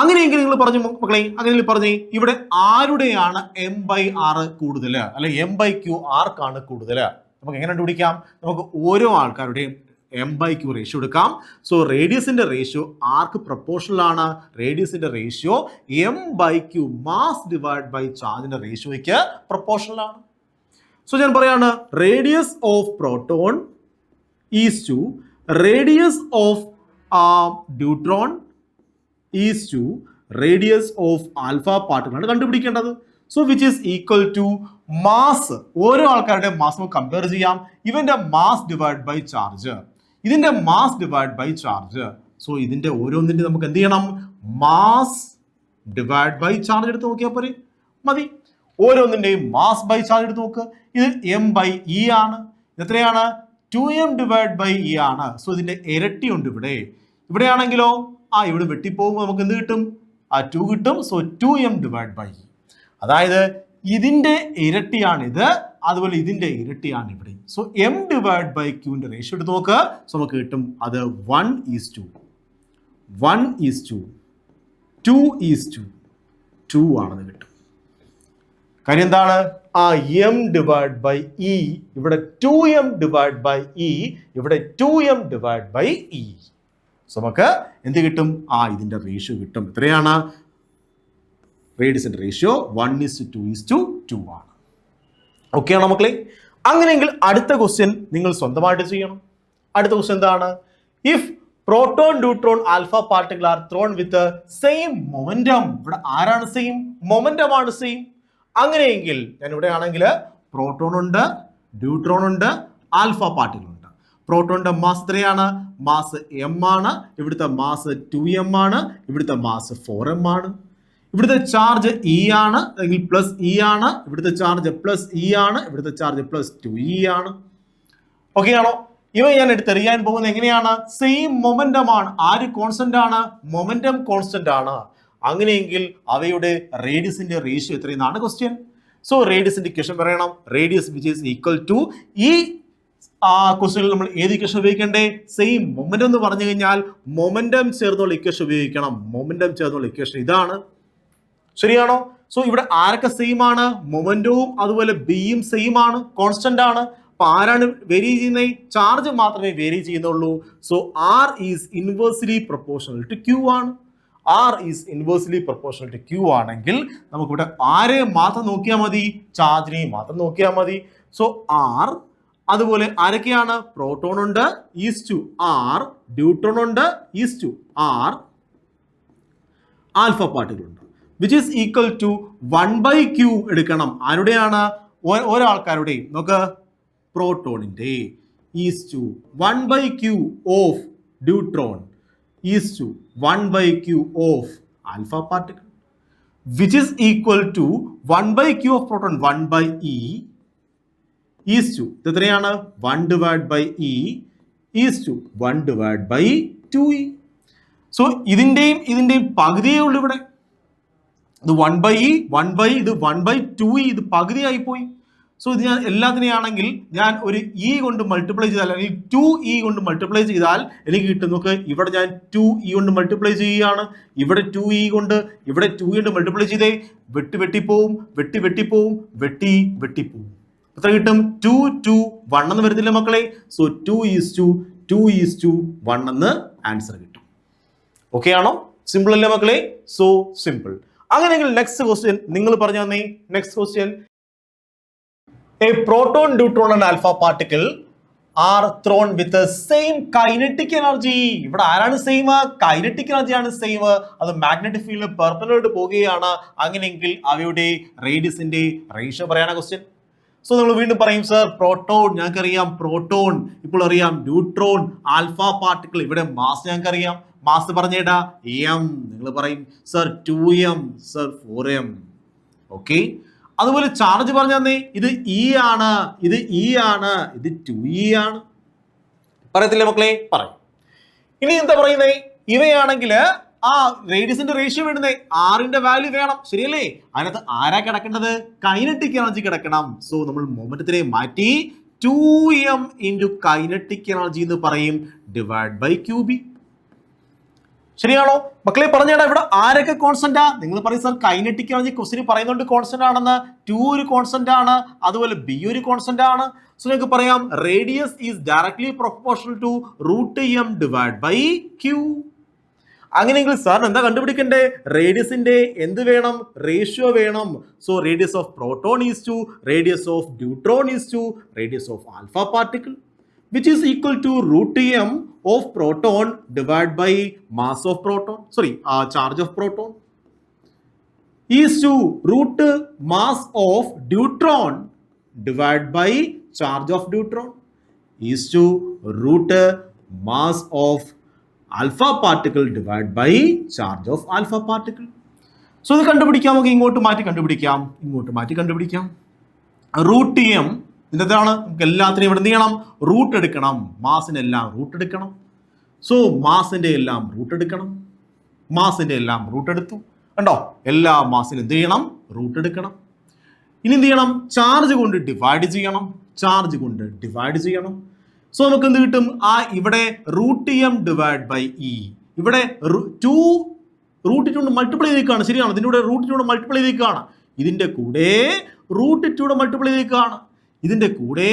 അങ്ങനെയെങ്കിൽ നിങ്ങൾ പറഞ്ഞു മക്കളെ, അങ്ങനെ പറഞ്ഞേ ഇവിടെ ആരുടെയാണ് m/r കൂടുതൽ, അല്ലെ m/q ആർക്കാണ് കൂടുതൽ? നമുക്ക് എങ്ങനെ കണ്ടുപിടിക്കാം? നമുക്ക് ഓരോ ആൾക്കാരുടെയും m/q റേഷ്യോ എടുക്കാം. സോ റേഡിയസിന്റെ റേഷ്യോ ആർക്ക് പ്രൊപ്പോർഷണൽ ആണ്? റേഡിയസിന്റെ ratio m/q mass divide by ചാർജിന്റെ റേഷ്യോയ്ക്ക് പ്രൊപ്പോർഷണൽ ആണ്. സോ ഞാൻ പറയാണ് radius of proton is to radius of deuteron is to radius of alpha particle ആണ് കണ്ടുപിടിക്കേണ്ടത്. So which is equal to mass. ഓരോ ആൾക്കാരുടെ മാസ് നമുക്ക് കമ്പയർ ചെയ്യാം. ഇവന്റെ മാസ് ഡിവൈഡ് ബൈ ചാർജ്, ഇതിന്റെ mass divide by charge. So ഇതിന്റെ ഓരോന്നിന്റെ നമുക്ക് എന്ത് ചെയ്യണം? മാസ് ഡിവൈഡ് ബൈ ചാർജ് എടുത്ത് നോക്കിയാൽ പോരെ, മതി. ഓരോന്നിന്റെയും മാസ് ബൈ ചാർജ് എടുത്ത് നോക്ക്. ഇത് m/e ആണ്. എത്രയാണ്? 2m/e ആണ്. സോ ഇതിന്റെ ഇരട്ടി ഉണ്ട് ഇവിടെ. ഇവിടെയാണെങ്കിലോ ഇവിടെ വെട്ടിപ്പോകുമ്പോൾ നമുക്ക് എന്ത് കിട്ടും? 2 കിട്ടും. So 2m divide by E. അതായത് ഇതിന്റെ ഇരട്ടിയാണിത്, അതുപോലെ ഇതിന്റെ ഇരട്ടിയാണ് ഇവിടെ. സോ m ഡിവൈഡ് ബൈ ക്യൂവിന്റെ റേഷ്യോ എടുത്ത് നോക്കുക. സോ നമുക്ക് കിട്ടും അത് 1:2 2:2 ആണെന്ന് കിട്ടും. കാര്യം എന്താണ്? m ഡിവൈഡ് ബൈ ഇ ഇവിടെ 2m ഡിവൈഡ് ബൈ ഇ ഇവിടെ 2m divide by E. So നമുക്ക് എന്ത് കിട്ടും? ഇതിന്റെ റേഷ്യോ കിട്ടും. എത്രയാണ്? റേഡിയസിന്റെ റേഷ്യോ 1:2 ആണ്. ഓക്കെ ആണോ മക്കളെ? അങ്ങനെയെങ്കിൽ അടുത്ത ക്വസ്റ്റ്യൻ നിങ്ങൾ സ്വന്തമായിട്ട് ചെയ്യണം. അടുത്ത ക്വസ്റ്റ്യൻ എന്താണ്? If proton, neutron, alpha particle are thrown with same momentum. ഇവിടെ ആരാണ് സെയിം? മൊമെന്റം ആണ് സെയിം. അങ്ങനെയെങ്കിൽ ഞാൻ ഇവിടെ ആണെങ്കിൽ പ്രോട്ടോൺ ഉണ്ട്, ന്യൂട്രോൺ ഉണ്ട്, ആൽഫ പാർട്ടിക്കിൾ ഉണ്ട്. പ്രോട്ടോണിന്റെ മാസ് എത്രയാണ്? മാസ് m ആണ്. ഇവിടുത്തെ മാസ് 2m ആണ്. ഇവിടുത്തെ മാസ് 4m ആണ്. ഇവിടുത്തെ ചാർജ് E ആണ്, അല്ലെങ്കിൽ പ്ലസ് E ആണ്. ഇവിടുത്തെ ചാർജ് പ്ലസ് E ആണ്. ഇവിടുത്തെ ചാർജ് പ്ലസ് 2E ആണ്. ഓക്കെ ആണോ? ഇവ ഞാൻ എടുത്തെറിയാൻ പോകുന്നത് എങ്ങനെയാണ്? സെയിം മൊമെന്റം ആണ്. ആര് കോൺസ്റ്റന്റ് ആണ്? മൊമെന്റം കോൺസ്റ്റന്റ് ആണ്. അങ്ങനെയെങ്കിൽ അവയുടെ റേഡിയസിന്റെ റേഷ്യോ എത്രയെന്നാണ് ക്വസ്റ്റ്യൻ. സോ റേഡിയസിന്റെ ഇക്വേഷൻ പറയണം. Radius which is equal to ഈ ക്വസ്റ്റ്യനിൽ നമ്മൾ ഏത് ഇക്വേഷൻ ഉപയോഗിക്കണ്ടേ? സെയിം മൊമെന്റം എന്ന് പറഞ്ഞു കഴിഞ്ഞാൽ മൊമെന്റം ചേർന്നുള്ള ഇക്വേഷൻ ഉപയോഗിക്കണം. മൊമെന്റം ചേർന്നുള്ള ഇക്വേഷൻ ഇതാണ്. ശരിയാണോ? സോ ഇവിടെ ആരൊക്കെ സെയിം ആണ്? മൊമെന്റവും അതുപോലെ ബിയും സെയിം ആണ്, കോൺസ്റ്റന്റ് ആണ്. അപ്പൊ ആരാണ് വേരി ചെയ്യുന്നത്? ചാർജ് മാത്രമേ വേരി ചെയ്യുന്നുള്ളൂ. So R is inversely proportional to Q ആണ്. R is inversely proportional to Q ആണെങ്കിൽ നമുക്കിവിടെ ആരെ മാത്രം നോക്കിയാൽ മതി? ചാർജിനെ മാത്രം നോക്കിയാൽ മതി. സോ R, അതുപോലെ ആരൊക്കെയാണ്? പ്രോട്ടോൺ ഉണ്ട്, ഈസ് ടു R, ന്യൂട്രോൺ ഉണ്ട്, is to R, alpha particle ഉണ്ട്, which is equal to 1/Q എടുക്കണം. ആരുടെയാണ്? ഒരാൾക്കാരുടെ. നോക്ക്, പ്രോട്ടോണിന്റെ is to 1/Q of neutron is to 1/Q of alpha particle, which is equal to 1/Q of proton 1/E is to എത്രയാണ്? 1 divided by E is to 1 divided by 2E. So ഇതിന്റെയും പകുതിയേ ഉള്ളൂ ഇവിടെ. ഇത് 1/E, 1/E, ഇത് 1/2E, ഇത് പകുതിയായി പോയി. So ഇത് ഞാൻ എല്ലാത്തിനെയാണെങ്കിൽ ഞാൻ ഒരു E കൊണ്ട് മൾട്ടിപ്ലൈ ചെയ്താൽ, അല്ലെങ്കിൽ 2E കൊണ്ട് മൾട്ടിപ്ലൈ ചെയ്താൽ എനിക്ക് കിട്ടും. നോക്ക്, ഇവിടെ ഞാൻ 2E കൊണ്ട് മൾട്ടിപ്ലൈ ചെയ്യുകയാണ്. ഇവിടെ 2E കൊണ്ട്, ഇവിടെ 2E കൊണ്ട് മൾട്ടിപ്ലൈ ചെയ്തേ. വെട്ടിപ്പോവും. എത്ര കിട്ടും? 2, 2, 1 എന്ന് വരുന്നില്ല മക്കളെ. സോ 2:1 എന്ന് ആൻസർ കിട്ടും. ഓക്കെ ആണോ? സിമ്പിൾ അല്ലേ മക്കളെ? So simple. അങ്ങനെയെങ്കിൽ നെക്സ്റ്റ് ക്വസ്റ്റ്യൻ നിങ്ങൾ പറഞ്ഞു തന്നേ. Next question, a proton, neutron and alpha particle are thrown with the same kinetic energy. ഇവിടെ ആരാണ് സെയിം? കൈനറ്റിക് എനർജി ആണ് സെയിം. അത് മാഗ്നറ്റിക് ഫീൽഡിന് പെർപെൻഡിക്കുലർ പോവുകയാണ്. അങ്ങനെയെങ്കിൽ അവയുടെ റേഡിയസിന്റെ റേഷ്യോ പറയാണ് ക്വസ്റ്റ്യൻ. സോ നമ്മൾ വീണ്ടും പറയും, സർ പ്രോട്ടോൺ ഞങ്ങൾക്കറിയാം, പ്രോട്ടോൺ ഇപ്പോൾ അറിയാം, ന്യൂട്രോൺ, ആൽഫ പാർട്ടിക്കിൾ, ഇവിടെ മാസ് ഞങ്ങൾക്കറിയാം. മാസ് പറഞ്ഞേടാ m. നിങ്ങൾ പറയും sir 2m, sir 4m. Okay, അതുപോലെ ചാർജ് പറഞ്ഞു തന്നെ, ഇത് E ആണ്, ഇത് E ആണ്, ഇത് 2E ആണ്. പറയത്തില്ലേ മക്കളെ? പറയും. ഇനി എന്താ പറയുന്നേ? ഇവയാണെങ്കിൽ റേഡിയസിന്റെ റേഷ്യോ വേണ്ടുന്നേ, ആറിന്റെ വാല്യൂ വേണം. ശരിയല്ലേ? അതിനകത്ത് ആരാ കിടക്കേണ്ടത്? കൈനറ്റിക് എനർജി കിടക്കണം. സോ നമ്മൾ മൊമെന്റത്തിനെ മാറ്റി 2m ഇൻറ്റു കൈനറ്റിക് എനർജി എന്ന് പറയും, ഡിവൈഡ് ബൈ QB. ശരിയാണോ മക്കളെ? പറഞ്ഞേടാ, ഇവിടെ ആരൊക്കെ കോൺസ്റ്റന്റാ? നിങ്ങൾ പറയും സർ കൈനറ്റിക് എനർജി ക്വസ്റ്റ്യൻ പറയുന്നുണ്ട് കോൺസ്റ്റന്റ് ആണെന്ന്. 2 ഒരു കോൺസ്റ്റന്റ് ആണ്, അതുപോലെ B ഒരു കോൺസ്റ്റന്റ് ആണ്. സോ നിങ്ങൾക്ക് പറയാം radius is directly proportional to √m divide by Q. അങ്ങനെയെങ്കിൽ സാറിന് എന്താ കണ്ടുപിടിക്കണ്ടേ? റേഡിയസിന്റെ എന്ത് വേണം? റേഷ്യോ വേണം. So radius of proton is to radius of neutron is to radius of alpha particle, which is equal to √m of proton divided by mass of proton, charge of proton, is to root mass of neutron divided by charge of neutron, is to root mass of alpha particle divided by charge of alpha particle. So ഇത് കണ്ടുപിടിക്കാം. നമുക്ക് ഇങ്ങോട്ട് മാറ്റി കണ്ടുപിടിക്കാം. √m ഇതിൻ്റെതാണ്. നമുക്ക് എല്ലാത്തിനും ഇവിടെ എന്ത് ചെയ്യണം? റൂട്ട് എടുക്കണം. മാസിനെല്ലാം റൂട്ട് എടുക്കണം. സോ മാസിന്റെ എല്ലാം റൂട്ട് എടുക്കണം. മാസിന്റെ എല്ലാം റൂട്ട് എടുത്തു. കണ്ടോ, എല്ലാ മാസിനും എന്ത് ചെയ്യണം? റൂട്ട് എടുക്കണം. ഇനി എന്ത് ചെയ്യണം? ചാർജ് കൊണ്ട് ഡിവൈഡ് ചെയ്യണം. ചാർജ് കൊണ്ട് ഡിവൈഡ് ചെയ്യണം. സോ നമുക്ക് എന്ത് കിട്ടും? ഇവിടെ √m ഡിവൈഡ് ബൈ ഇ. ഇവിടെ 2 √2 കൊണ്ട് മൾട്ടിപ്ലൈ ചെയ്തേക്കാണ്. ശരിയാണ്, ഇതിൻ്റെ കൂടെ √2 കൊണ്ട് മൾട്ടിപ്ലൈ ചെയ്തേക്കാണ്. ഇതിന്റെ കൂടെ √2 കൊണ്ട് മൾട്ടിപ്ലൈ ചെയ്തേക്കാണ്. ഇതിന്റെ കൂടെ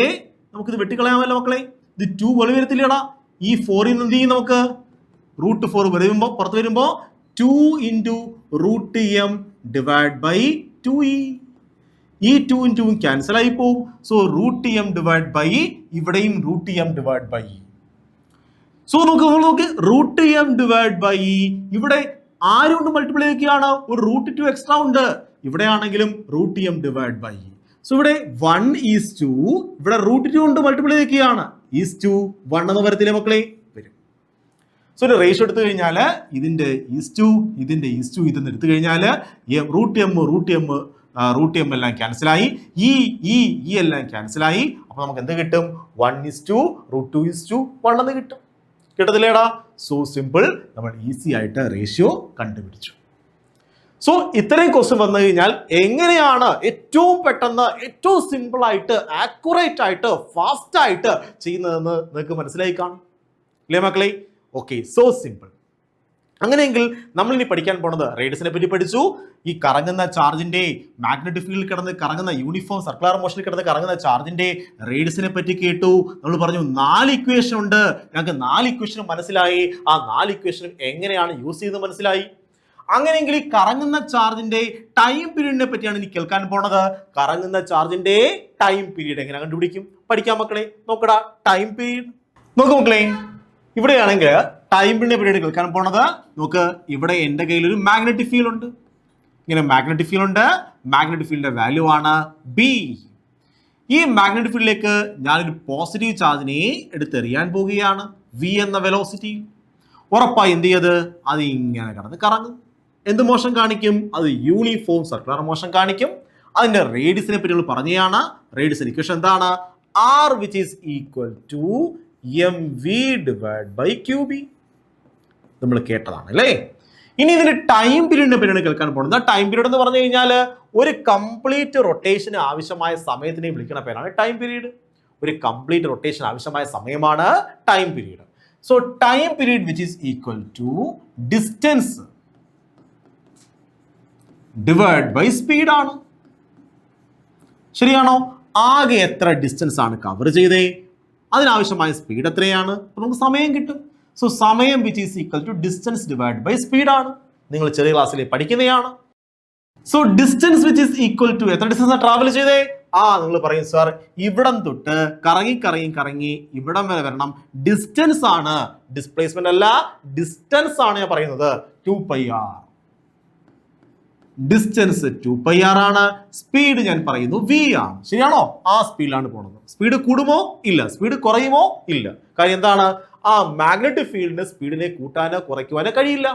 നമുക്കിത് വെട്ടിക്കളയാമല്ലോ മക്കളെ. ഇത് 2 വെളി വരത്തില്ലടാ. ഈ 4ൽ നിന്ന് എന്ത് ചെയ്യും? നമുക്ക് √4 വരുമ്പോൾ പുറത്ത് വരുമ്പോൾ 2 × √m ഡിവൈഡ് ബൈ 2e. ഈ 2 × 2 ക്യാൻസൽ ആയി പോകും. സോ √m ഡിവൈഡ് ബൈ ഇവിടെയും √m ഡിവൈഡ് ബൈ. സോ നമുക്ക് √m ഡിവൈഡ് ബൈ ഇവിടെ ആരുകൊണ്ട് മൾട്ടിപ്ലൈ ചെയ്യുകയാണ്? ഒരു √2 എക്സ്ട്രാ ഉണ്ട്. ഇവിടെ ആണെങ്കിലും √m ഡിവൈഡ് ബൈ. സോ ഇവിടെ 1:2 ഇവിടെ √2 കൊണ്ട് മൾട്ടിപ്ലൈ ചെയ്യുകയാണ്. 1 എന്ന് വരത്തില്ലേ മക്കളെ? വരും. സോ ഒരു റേഷ്യോ എടുത്തു കഴിഞ്ഞാൽ ഇതിന്റെ 2 ഇതിന്റെ 2 ഇതെന്ന് എടുത്തു കഴിഞ്ഞാൽ √m എല്ലാം ക്യാൻസലായി. ഈ എല്ലാം ക്യാൻസലായി. അപ്പൊ നമുക്ക് എന്ത് കിട്ടും? 1:√2:1 എന്ന് കിട്ടും. കിട്ടത്തില്ലേടാ? സോ സിമ്പിൾ, നമ്മൾ ഈസി ആയിട്ട് റേഷ്യോ കണ്ടുപിടിച്ചു. സോ ഇത്രയും ക്വസ്റ്റ്യൻ വന്നു കഴിഞ്ഞാൽ എങ്ങനെയാണ് ഏറ്റവും പെട്ടെന്ന് ഏറ്റവും സിമ്പിൾ ആയിട്ട് ആക്യുറേറ്റ് ആയിട്ട് ഫാസ്റ്റ് ആയിട്ട് ചെയ്യുന്നതെന്ന് നിങ്ങൾക്ക് മനസ്സിലായി കാണും അല്ലേ മക്കളെ? Okay, so simple. അങ്ങനെയെങ്കിൽ നമ്മൾ ഇനി പഠിക്കാൻ പോണത് റേഡിയസിനെ പറ്റി പഠിച്ചു. ഈ കറങ്ങുന്ന ചാർജിന്റെ മാഗ്നറ്റിക് ഫീൽഡിൽ കിടന്ന് കറങ്ങുന്ന യൂണിഫോം സർക്കുലർ മോഷനിൽ കിടന്ന് കറങ്ങുന്ന ചാർജിന്റെ റേഡിയസിനെ പറ്റി കേട്ടു. നമ്മൾ പറഞ്ഞു 4 ഇക്വേഷൻ ഉണ്ട്. ഞങ്ങൾക്ക് 4 ഇക്വേഷനും മനസ്സിലായി. ആ 4 ഇക്വേഷനും എങ്ങനെയാണ് യൂസ് ചെയ്ത് മനസ്സിലായി. അങ്ങനെയെങ്കിൽ ഈ കറങ്ങുന്ന ചാർജിന്റെ ടൈം പീരീഡിനെ പറ്റിയാണ് ഇനി കേൾക്കാൻ പോണത്. കറങ്ങുന്ന ചാർജിന്റെ ടൈം പീരീഡ് എങ്ങനെ കണ്ടുപിടിക്കും? പഠിക്കാം മക്കളെ. നോക്കടാ, ടൈം പീരീഡ് നോക്ക് മക്കളെ. ഇവിടെയാണെങ്കിൽ ടൈം പീരീഡിനെ പറ്റിയാണ് കേൾക്കാൻ പോണത്. നോക്ക്, ഇവിടെ എൻ്റെ കയ്യിൽ ഒരു മാഗ്നറ്റിക് ഫീൽഡ് ഉണ്ട്. ഇങ്ങനെ മാഗ്നറ്റിക് ഫീൽഡ് ഉണ്ട്. മാഗ്നറ്റിക് ഫീൽഡിന്റെ വാല്യൂ ആണ് ബി. ഈ മാഗ്നറ്റിക് ഫീൽഡിലേക്ക് ഞാനൊരു പോസിറ്റീവ് ചാർജിനെ എടുത്തെറിയാൻ പോവുകയാണ് വി എന്ന വെലോസിറ്റി. ഉറപ്പായി എന്ത് ചെയ്ത് അത് ഇങ്ങനെ കിടന്ന് കറങ്ങും. എന്ത് മോഷൻ കാണിക്കും? അത് യൂണിഫോം സർക്കുലർ മോഷൻ കാണിക്കും. അതിന്റെ റേഡിയസിനെ പറ്റി നമ്മൾ പറഞ്ഞതാണ്. റേഡിയസ് ഇക്വേഷൻ എന്താണ്? R which is equal to mv divided by qb. നമ്മൾ കേട്ടതാണ് അല്ലേ? ഇനി ഇതിന്റെ ടൈം പീരീഡിനെ പറ്റിയാണ് കേൾക്കാൻ പോകുന്നത്. ടൈം പീരീഡ് എന്ന് പറഞ്ഞു കഴിഞ്ഞാൽ ഒരു കംപ്ലീറ്റ് റൊട്ടേഷന് ആവശ്യമായ സമയത്തിനെ വിളിക്കുന്ന പേരാണ് ടൈം പീരീഡ്. ഒരു കംപ്ലീറ്റ് റൊട്ടേഷൻ ആവശ്യമായ സമയമാണ് time period. So time period which is equal to distance divide by speed ആണ്. ശരിയാണോ? ആകെ എത്ര ഡിസ്റ്റൻസ് ആണ് കവർ ചെയ്തേ, അതിനാവശ്യമായ സ്പീഡ് എത്രയാണ്, നമുക്ക് സമയം കിട്ടും. സോ സമയം which is equal to distance divide by speed ആണ്. നിങ്ങൾ ചെറിയ ക്ലാസ്സിൽ പഠിക്കുന്നതാണ്. So distance which is equal to എത്ര ഡിസ്റ്റൻസ് ട്രാവൽ ചെയ്തേ? നിങ്ങൾ പറയും സാർ, ഇവിടം തൊട്ട് കറങ്ങി ഇവിടം വരെ വരണം. ഡിസ്റ്റൻസ് ആണ്, ഡിസ്പ്ലേസ്മെന്റ് അല്ല, ഡിസ്റ്റൻസ് ആണ് ഞാൻ പറയുന്നത്. 2πr. ഡിസ്റ്റൻസ് 2πr ആണ്. സ്പീഡ് ഞാൻ പറയുന്നു v ആണ്. ശരിയാണോ? ആ സ്പീഡിലാണ് പോകുന്നത്. സ്പീഡ് കൂടുമോ? ഇല്ല. സ്പീഡ് കുറയുമോ? ഇല്ല. കാര്യം എന്താണ്? ആ മാഗ്നറ്റിക് ഫീൽഡിന് സ്പീഡിനെ കൂട്ടാനോ കുറയ്ക്കുവാനോ കഴിയില്ല.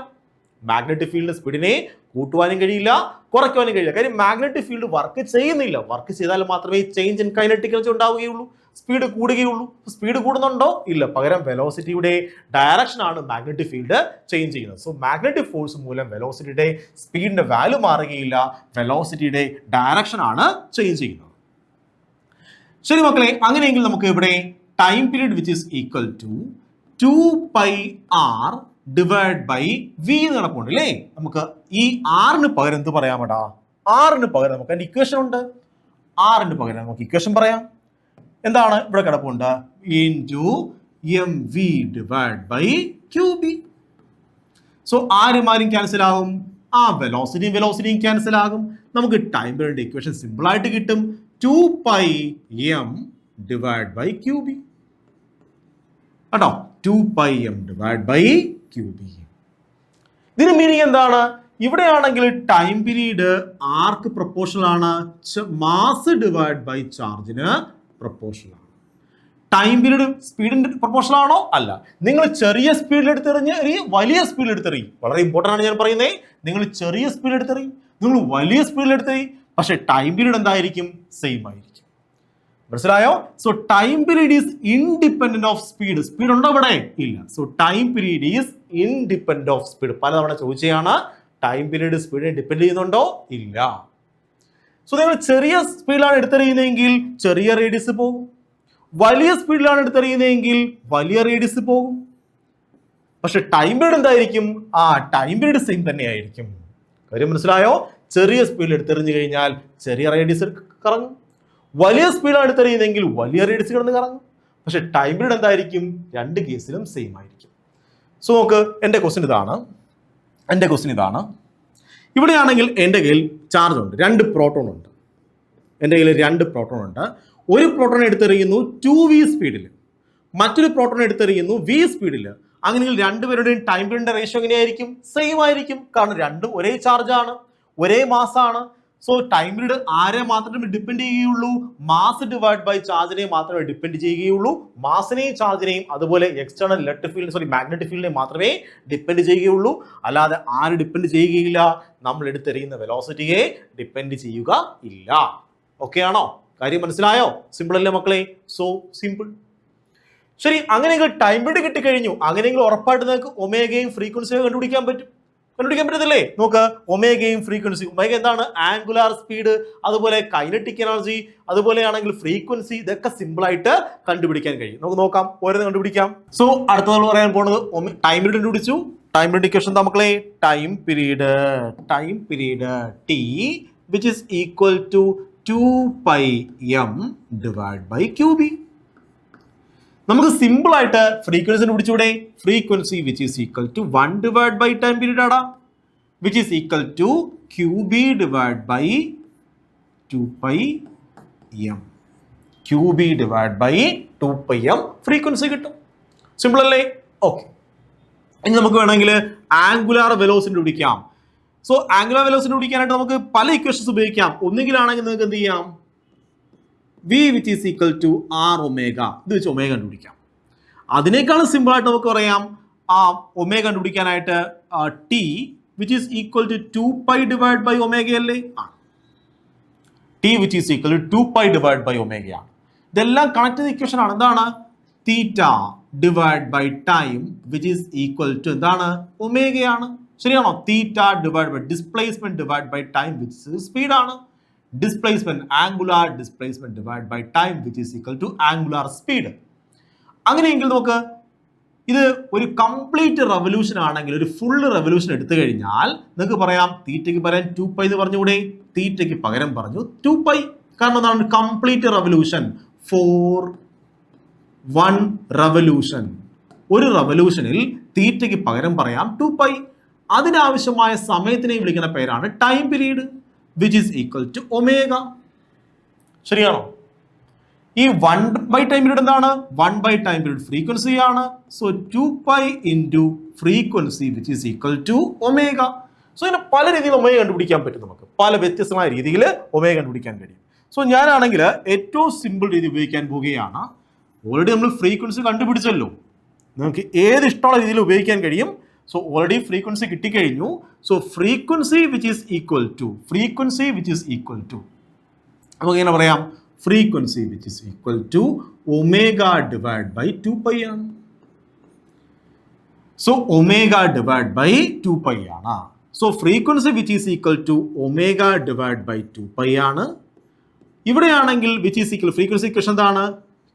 മാഗ്നറ്റിക് ഫീൽഡിന് സ്പീഡിനെ കൂട്ടുവാനും കഴിയില്ല, കുറയ്ക്കുവാനും കഴിയില്ല. കാര്യം മാഗ്നറ്റിക് ഫീൽഡ് വർക്ക് ചെയ്യുന്നില്ല. വർക്ക് ചെയ്താൽ മാത്രമേ ചേഞ്ച് ഇൻ കൈനറ്റിക് എനർജി ഉണ്ടാവുകയുള്ളൂ, സ്പീഡ് കൂടുകയുള്ളൂ. സ്പീഡ് കൂടുന്നുണ്ടോ? ഇല്ല. പകരം വെലോസിറ്റിയുടെ ഡയറക്ഷൻ ആണ് മാഗ്നറ്റിക് ഫീൽഡ് ചേഞ്ച് ചെയ്യുന്നത്. സോ മാഗ്നറ്റിക് ഫോഴ്സ് മൂലം വെലോസിറ്റിയുടെ സ്പീഡിന്റെ വാല്യൂ മാറുകയില്ല, വെലോസിറ്റിയുടെ ഡയറക്ഷൻ ആണ് ചേഞ്ച് ചെയ്യുന്നത്. ശരി മക്കളെ, അങ്ങനെയെങ്കിൽ നമുക്ക് ഇവിടെ time period which is equal to 2πr divide by V എന്ന് കിടപ്പുണ്ട് അല്ലേ? നമുക്ക് ഈ ആറിന് പകരം എന്ത് പറയാമടാ? ആറിന് പകരം നമുക്ക് അതിന്റെ ഇക്വേഷൻ ഉണ്ട്. ആറിന് പകരം നമുക്ക് ഇക്വേഷൻ പറയാം. എന്താണ് ഇവിടെ കിടപ്പുണ്ട്? Into mv divide by qb. So ആരും ക്യാൻസൽ ആകും. വെലോസിറ്റിയും ക്യാൻസൽ ആകും. നമുക്ക് ടൈം പീരീഡിന്റെ ഇക്വേഷൻ സിമ്പിൾ ആയിട്ട് കിട്ടും. 2πm divide by qb. കേട്ടോ, 2πm ഡിവൈഡ് ബൈ qb. ഇതിന് മീനിങ് എന്താണ്? ഇവിടെയാണെങ്കിൽ ടൈം പീരീഡ് ആർക്ക് പ്രൊപ്പോർഷണൽ ആണ്? മാസ് ഡിവൈഡ് ബൈ ചാർജിന് പ്രൊപ്പോർഷണൽ ആണ്. ടൈം പീരീഡ് സ്പീഡിന്റെ പ്രൊപ്പോർഷണൽ ആണോ? അല്ല. നിങ്ങൾ ചെറിയ സ്പീഡിൽ എടുത്തെറിഞ്ഞ് വലിയ സ്പീഡിൽ എടുത്തെറിയും. വളരെ ഇമ്പോർട്ടൻ്റ് ആണ് ഞാൻ പറയുന്നത്. നിങ്ങൾ ചെറിയ സ്പീഡിൽ എടുത്തെറിയും, നിങ്ങൾ വലിയ സ്പീഡിൽ എടുത്തെറിയും, പക്ഷെ ടൈം പീരീഡ് എന്തായിരിക്കും? സെയിം ആയിരിക്കും. മനസ്സിലായോ? So time period is independent of speed. Speed ഉണ്ടോ ഇവിടെ? ഇല്ല. So time period is independent of speed. പലതവണ ചോദിച്ചതാണ്. ടൈം പീരീഡ് സ്പീഡിനെ ഡിപ്പെൻഡ് ചെയ്യുന്നുണ്ടോ? ഇല്ല. സോ നിങ്ങൾ ചെറിയ സ്പീഡിലാണ് എടുത്തെറിയുന്നതെങ്കിൽ ചെറിയ റേഡിയസ് പോകും. വലിയ സ്പീഡിലാണ് എടുത്തെറിയുന്നതെങ്കിൽ വലിയ റേഡിയസ് പോകും. പക്ഷെ ടൈം പീരീഡ് എന്തായിരിക്കും? ടൈം പീരീഡ് സെയിം തന്നെയായിരിക്കും. കാര്യം മനസ്സിലായോ? ചെറിയ സ്പീഡിൽ എടുത്തെറിഞ്ഞു കഴിഞ്ഞാൽ ചെറിയ റേഡിയസ് കറങ്ങും. വലിയ സ്പീഡിലാണ് എടുത്തെറിയുന്നതെങ്കിൽ വലിയ റേഡിയസ് കിടന്ന് കറങ്ങും. പക്ഷെ ടൈം പീരീഡ് എന്തായിരിക്കും? രണ്ട് കേസിലും സെയിം ആയിരിക്കും. സോ നോക്ക്, എൻ്റെ ക്വസ്റ്റ്യൻ ഇതാണ്. ഇവിടെയാണെങ്കിൽ എൻ്റെ കയ്യിൽ ചാർജ് ഉണ്ട്, 2 പ്രോട്ടോൺ ഉണ്ട്. എൻ്റെ കയ്യിൽ 2 പ്രോട്ടോൺ ഉണ്ട്. ഒരു പ്രോട്ടോൺ എടുത്തെറിയുന്നു 2v സ്പീഡിൽ, മറ്റൊരു പ്രോട്ടോൺ എടുത്തെറിയുന്നു v സ്പീഡിൽ. അങ്ങനെയെങ്കിൽ രണ്ടുപേരുടെയും ടൈം പീരീഡിന്റെ റേഷ്യോ എങ്ങനെയായിരിക്കും? സെയിം ആയിരിക്കും. കാരണം രണ്ടും ഒരേ ചാർജാണ്, ഒരേ മാസാണ്. സോ ടൈം പീരീഡ് ആരെ മാത്രമേ ഡിപ്പെൻഡ് ചെയ്യുകയുള്ളൂ? മാസ് ഡിവൈഡ് ബൈ ചാർജിനെ മാത്രമേ ഡിപ്പെൻഡ് ചെയ്യുകയുള്ളൂ. മാസിനെയും ചാർജിനെയും അതുപോലെ എക്സ്റ്റേണൽ മാഗ്നറ്റിക് ഫീൽഡിനെ മാത്രമേ ഡിപ്പെൻഡ് ചെയ്യുകയുള്ളൂ. അല്ലാതെ ആര് ഡിപ്പെൻഡ് ചെയ്യുകയില്ല? നമ്മൾ എടുത്തെറിയുന്ന വെലോസിറ്റിയെ ഡിപ്പെൻഡ് ചെയ്യുക ഇല്ല. ഓക്കെ ആണോ? കാര്യം മനസ്സിലായോ? സിമ്പിൾ അല്ലേ മക്കളെ? So simple. ശരി, അങ്ങനെയെങ്കിൽ ടൈം പീരീഡ് കിട്ടിക്കഴിഞ്ഞു. അങ്ങനെയെങ്കിൽ ഉറപ്പായിട്ട് നിങ്ങൾക്ക് ഒമേഗയും ഫ്രീക്വൻസിയും കണ്ടുപിടിക്കാൻ പറ്റത്തില്ലേ? നോക്ക്, ഒമേഗയും ഫ്രീക്വൻസി. ഒമേഗ എന്താണ്? ആംഗുലാർ സ്പീഡ്, അതുപോലെ കൈനറ്റിക് എനർജി, അതുപോലെയാണെങ്കിൽ ഫ്രീക്വൻസി. ഇതൊക്കെ സിമ്പിൾ ആയിട്ട് കണ്ടുപിടിക്കാൻ കഴിയും. നമുക്ക് നോക്കാം, ഓരോന്ന് കണ്ടുപിടിക്കാം. സോ അടുത്ത നമ്മൾ പറയാൻ പോകുന്നത് ടൈം പീരീഡ് കണ്ടുപിടിച്ചു. ടൈം പീരീഡ് ഇക്വേഷൻ എന്താ മക്കളെ? Time period T which is equal to 2πm divided by QB. നമുക്ക് സിമ്പിൾ ആയിട്ട് ഫ്രീക്വൻസി പിടിച്ചൂടെ? Frequency which is equal to 1 divide by time period ആടാ, which is equal to QB divide by 2πm. QB divide by 2πm frequency കിട്ടും. Simple അല്ലേ? Okay. ഇനി നമുക്ക് വേണമെങ്കിൽ angular velocity പിടിക്കാം. സോ ആംഗുലാർ വെലോസിറ്റി പിടിക്കാനായിട്ട് നമുക്ക് പല ഇക്വേഷൻസ് ഉപയോഗിക്കാം. ഒന്നുകിലാണെങ്കിൽ നിങ്ങൾക്ക് എന്ത് ചെയ്യാം? V which is equal to R omega, ഇത് വെച്ച് ഒമേഗ കണ്ടുപിടിക്കാം. അതിനേക്കാളും സിമ്പിൾ ആയിട്ട് നമുക്ക് പറയാം ഒമേഗ കണ്ടുപിടിക്കാനായിട്ട് T which is equal to 2π divided by omega അല്ലേ? T which is equal to 2π divided by ഒമേഗയാണ്. ഇതെല്ലാം കണക്ട് ചെയ്ത ഇക്വേഷൻ ആണ്. എന്താണ്? Theta divide by time which is equal to എന്താണ്? ഒമേഗയാണ്. ശരിയാണോ? Theta divide by displacement divide by time which സ്പീഡാണ്. Displacement, angular displacement divide by time which is equal to angular speed. അങ്ങനെയെങ്കിൽ നമുക്ക് ഇത് ഒരു കംപ്ലീറ്റ് റെവല്യൂഷൻ ആണെങ്കിൽ, ഒരു ഫുൾ റെവല്യൂഷൻ എടുത്തു കഴിഞ്ഞാൽ നിങ്ങൾക്ക് പറയാം തീറ്റയ്ക്ക് പകരം 2π എന്ന് പറഞ്ഞുകൂടെ? തീറ്റയ്ക്ക് പകരം പറഞ്ഞു 2π. കാരണം എന്താണ്? Complete revolution for 1 revolution. ഒരു റെവല്യൂഷനിൽ തീറ്റയ്ക്ക് പകരം പറയാം 2π. അതിനാവശ്യമായ സമയത്തിനെ വിളിക്കുന്ന പേരാണ് time period which is equal to omega. ശരിയാണോ? ഈ 1 ടൈം പീരീഡ് എന്താണ്? 1 ടൈം പീരീഡ് ഫ്രീക്വൻസി ആണ്. So 2π into frequency which is equal to omega. So ഇങ്ങനെ പല രീതിയിൽ ഒമേഗ കണ്ടുപിടിക്കാൻ പറ്റും. നമുക്ക് പല വ്യത്യസ്തമായ രീതിയിൽ ഒമേഗ കണ്ടുപിടിക്കാൻ കഴിയും. സോ ഞാനാണെങ്കിൽ ഏറ്റവും സിമ്പിൾ രീതി ഉപയോഗിക്കാൻ പോവുകയാണ്. ഓൾറെഡി നമ്മൾ ഫ്രീക്വൻസി കണ്ടുപിടിച്ചല്ലോ, നമുക്ക് ഏത് ഇഷ്ടമുള്ള രീതിയിൽ ഉപയോഗിക്കാൻ കഴിയും. സോ ഓൾറെഡി ഫ്രീക്വൻസി കിട്ടിക്കഴിഞ്ഞു. So frequency which is equal to നമുക്ക് എങ്ങനെ പറയാം? Frequency which is equal to omega divide by 2π ആണ്. സോ ഒമേഗ ഡിവൈഡ് ബൈ 2π ആണ്. So frequency which is equal to omega divide by 2π ആണ്. ഇവിടെയാണെങ്കിൽ which is equal frequency equation എന്താണ്?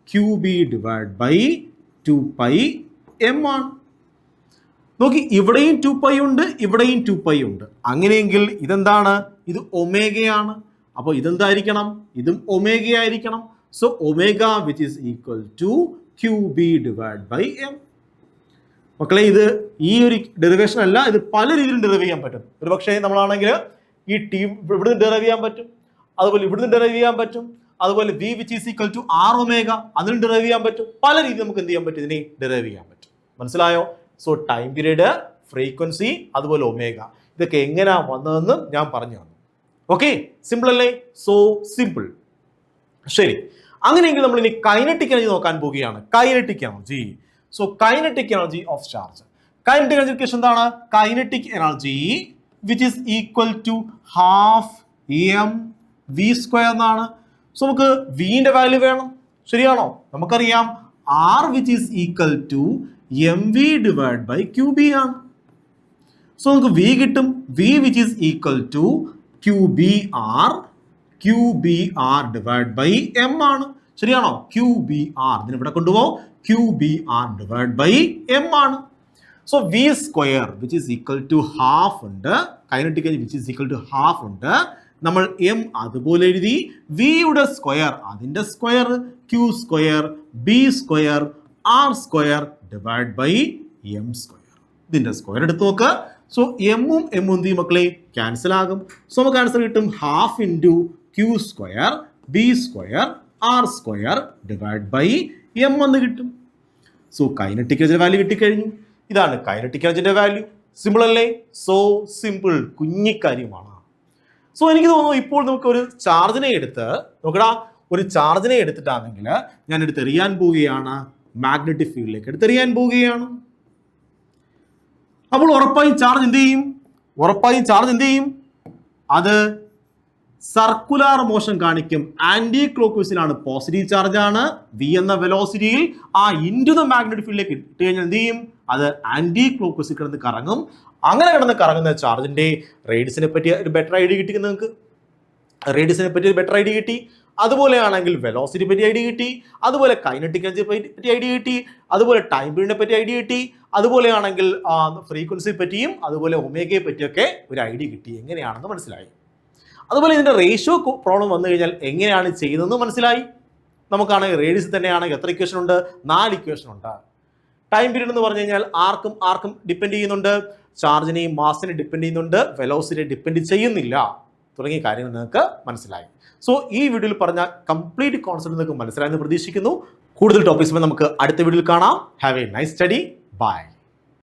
QB divide by 2πm ആണ്. നോക്കി, ഇവിടെയും 2π ഉണ്ട്, ഇവിടെയും 2π ഉണ്ട്. അങ്ങനെയെങ്കിൽ ഇതെന്താണ്? ഇത് ഒമേഗയാണ്. അപ്പോൾ ഇതെന്തായിരിക്കണം? ഇതും ഒമേഗയായിരിക്കണം. So omega which is equal to QB divide by m. മക്കളെ, ഇത് ഈ ഒരു ഡെറിവേഷൻ അല്ല, ഇത് പല രീതിയിലും ഡെറിവ് ചെയ്യാൻ പറ്റും. ഒരു പക്ഷേ നമ്മളാണെങ്കിൽ ഈ ടീം ഇവിടുന്ന് ഡെറിവ് ചെയ്യാൻ പറ്റും, അതുപോലെ ഇവിടുന്ന് ഡെറിവ് ചെയ്യാൻ പറ്റും, അതുപോലെ V which is equal to R omega അതിനും ഡെറിവ് ചെയ്യാൻ പറ്റും. പല രീതിയിൽ നമുക്ക് എന്ത് ചെയ്യാൻ പറ്റും? ഇതിനെ ഡെറിവ് ചെയ്യാൻ പറ്റും. മനസ്സിലായോ? സോ ടൈം പീരീഡ്, ഫ്രീക്വൻസി, അതുപോലെ ഒമേഗ, ഇതൊക്കെ എങ്ങനെയാ വന്നതെന്ന് ഞാൻ പറഞ്ഞു തന്നു. ഓക്കെ, സിമ്പിൾ അല്ലേ? So simple. ശരി, അങ്ങനെയെങ്കിൽ നമ്മൾ ഇനി കൈനറ്റിക് എനർജി നോക്കാൻ പോവുകയാണ്. Kinetic energy. So kinetic energy of charge. Kinetic energy എന്താണ്? Kinetic energy which is equal to 12 mv² എന്നാണ്. സോ നമുക്ക് വിന്റെ വാല്യൂ വേണം, ശരിയാണോ? നമുക്കറിയാം R which is equal to M V divide by Q B ആണ്. സോ നമുക്ക് വി കിട്ടും, V which is equal to Q B R divide by M ആണ്, ശരിയാണോ? ക്യൂ ബി ആർ ഇതിനിവിടെ കൊണ്ടുപോകും, Q B R divide by M ആണ്. So V square which is equal to half ഉണ്ട്, kinetic energy which is equal to half ഉണ്ട്. നമ്മൾ M അതുപോലെ എഴുതി, വിയുടെ സ്ക്വയർ അതിന്റെ square, Q square B square R square divide by M square. ഇതിന്റെ square എടുത്ത് നോക്കുക. സോ എമ്മും എമ്മും എന്ത് ചെയ്യും മക്കളെ? ക്യാൻസൽ ആകും. സോ നമുക്ക് ആൻസർ കിട്ടും half into Q square B square R square divide by M എന്ന് കിട്ടും. സോ കൈനറ്റിക് എനർജിയുടെ വാല്യൂ കിട്ടിക്കഴിഞ്ഞു. ഇതാണ് കൈനറ്റിക് എനർജിയുടെ വാല്യൂ. സിമ്പിൾ അല്ലേ? സോ സിമ്പിൾ, കുഞ്ഞിക്കാര്യമാണ്. സോ എനിക്ക് തോന്നുന്നു ഇപ്പോൾ നമുക്ക് ഒരു ചാർജിനെ എടുത്ത് നോക്കടാ, ഒരു ചാർജിനെ എടുത്തിട്ടാണെങ്കിൽ ഞാൻ എടുത്തെറിയാൻ പോവുകയാണ്, മാഗ്നറ്റിക് ഫീൽഡിലേക്ക് എടുത്തെറിയാൻ പോവുകയാണ്. അപ്പോൾ ഉറപ്പായും ചാർജ് എന്ത് ചെയ്യും? അത് സർക്കുലർ മോഷൻ കാണിക്കും. ആന്റി ക്ലോക്ക് വൈസിലാണ്, പോസിറ്റീവ് ചാർജ് ആണ്. വി എന്ന വെലോസിറ്റിയിൽ ആ ഇൻറ്റു ദ മാഗ്നറ്റിക് ഫീൽഡിലേക്ക് ഇട്ട് കഴിഞ്ഞാൽ എന്ത് ചെയ്യും? അത് ആന്റി ക്ലോക്ക് വൈസിൽ കിടന്ന് കറങ്ങും. അങ്ങനെ കിടന്ന് കറങ്ങുന്ന ചാർജിന്റെ റേഡിയസിനെ പറ്റി ഒരു ബെറ്റർ ഐഡിയ കിട്ടി. നിങ്ങൾക്ക് റേഡിയസിനെ പറ്റി ഒരു ബെറ്റർ ഐഡിയ കിട്ടി. അതുപോലെയാണെങ്കിൽ വെലോസിറ്റി പറ്റി ഐഡിയ കിട്ടി, അതുപോലെ കൈനറ്റിക് എനർജി പറ്റി ഐഡിയ കിട്ടി, അതുപോലെ ടൈം പീരീഡിനെ പറ്റി ഐഡിയ കിട്ടി, അതുപോലെയാണെങ്കിൽ ഫ്രീക്വൻസി പറ്റിയും അതുപോലെ ഒമേഗയെ പറ്റിയൊക്കെ ഒരു ഐഡിയ കിട്ടി, എങ്ങനെയാണെന്ന് മനസ്സിലായി. അതുപോലെ ഇതിന്റെ റേഷ്യോ പ്രോബ്ലം വന്നു കഴിഞ്ഞാൽ എങ്ങനെയാണ് ചെയ്യുന്നതെന്ന് മനസ്സിലായി. നമുക്കാണെങ്കിൽ റേഡിയസ് തന്നെയാണെങ്കിൽ എത്ര ഇക്വേഷൻ ഉണ്ട്? 4 ഇക്വേഷൻ ഉണ്ട്. ടൈം പീരീഡ് എന്ന് പറഞ്ഞു കഴിഞ്ഞാൽ ആർക്കും ഡിപ്പെൻഡ് ചെയ്യുന്നുണ്ട്, ചാർജിനെയും മാസിനെ ഡിപ്പെൻഡ് ചെയ്യുന്നുണ്ട്, വെലോസിറ്റിയെ ഡിപ്പെൻഡ് ചെയ്യുന്നില്ല, തുടങ്ങിയ കാര്യങ്ങൾ നിങ്ങൾക്ക് മനസ്സിലായി. സോ ഈ വീഡിയോയിൽ പറഞ്ഞ കംപ്ലീറ്റ് കോൺസെപ്റ്റ് നിങ്ങൾക്ക് മനസ്സിലായെന്ന് പ്രതീക്ഷിക്കുന്നു. കൂടുതൽ ടോപ്പിക്സുമായി നമുക്ക് അടുത്ത വീഡിയോയിൽ കാണാം. Have a nice study. By.